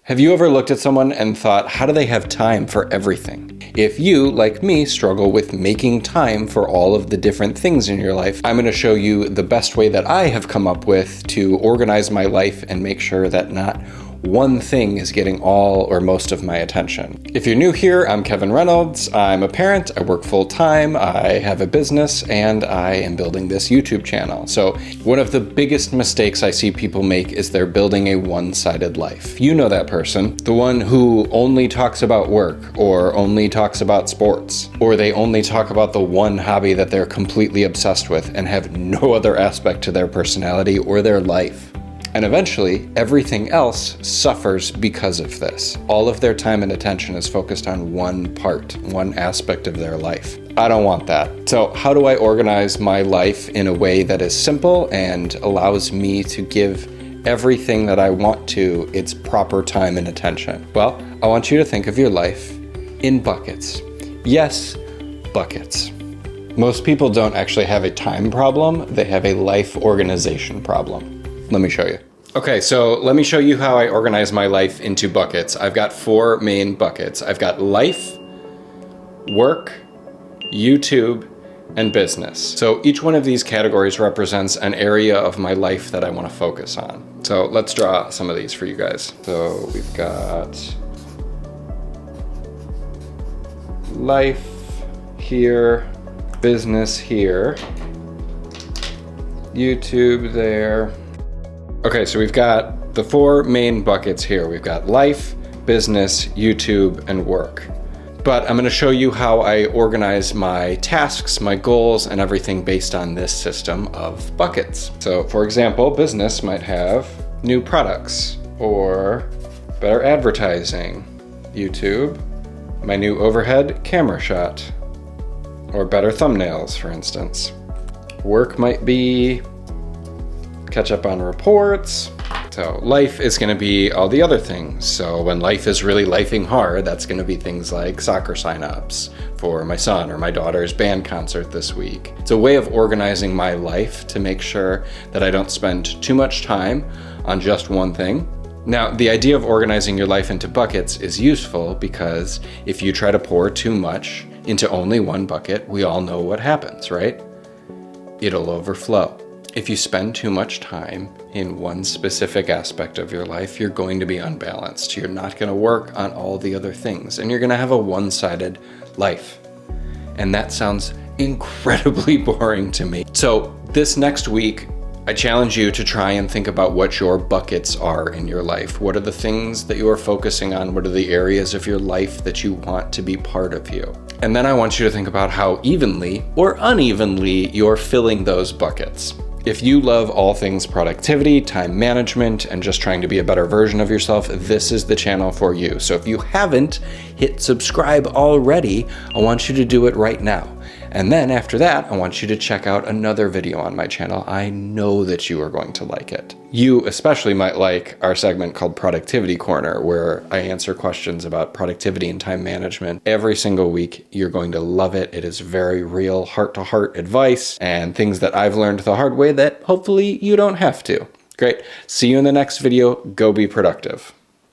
Have you ever looked at someone and thought, how do they have time for everything? If you, like me, struggle with making time for all of the different things in your life, I'm going to show you the best way that I have come up with to organize my life and make sure that not one thing is getting all or most of my attention. If you're new here, I'm Kevin Reynolds. I'm a parent, I work full time, I have a business, and I am building this YouTube channel. So one of the biggest mistakes I see people make is they're building a one-sided life. You know that person, the one who only talks about work or only talks about sports, or they only talk about the one hobby that they're completely obsessed with and have no other aspect to their personality or their life. And eventually, everything else suffers because of this. All of their time and attention is focused on one part, one aspect of their life. I don't want that. So how do I organize my life in a way that is simple and allows me to give everything that I want to its proper time and attention? Well, I want you to think of your life in buckets. Yes, buckets. Most people don't actually have a time problem, they have a life organization problem. Let me show you. Okay, so let me show you how I organize my life into buckets. I've got 4 main buckets. I've got life, work, YouTube, and business. So each one of these categories represents an area of my life that I want to focus on. So let's draw some of these for you guys. So we've got life here, business here, YouTube there. Okay, so we've got the 4 main buckets here. We've got life, business, YouTube, and work. But I'm going to show you how I organize my tasks, my goals, and everything based on this system of buckets. So for example, business might have new products or better advertising. YouTube, my new overhead camera shot, or better thumbnails, for instance. Work might be catch up on reports. So life is going to be all the other things. So when life is really lifing hard, that's going to be things like soccer signups for my son or my daughter's band concert this week. It's a way of organizing my life to make sure that I don't spend too much time on just one thing. Now, the idea of organizing your life into buckets is useful because if you try to pour too much into only one bucket, we all know what happens, right? It'll overflow. If you spend too much time in one specific aspect of your life, you're going to be unbalanced. You're not going to work on all the other things, and you're going to have a one-sided life. And that sounds incredibly boring to me. So this next week, I challenge you to try and think about what your buckets are in your life. What are the things that you are focusing on? What are the areas of your life that you want to be part of you? And then I want you to think about how evenly or unevenly you're filling those buckets. If you love all things productivity, time management, and just trying to be a better version of yourself, this is the channel for you. So if you haven't hit subscribe already, I want you to do it right now. And then after that, I want you to check out another video on my channel. I know that you are going to like it. You especially might like our segment called Productivity Corner, where I answer questions about productivity and time management every single week. You're going to love it. It is very real, heart-to-heart advice and things that I've learned the hard way that hopefully you don't have to. Great. See you in the next video. Go be productive.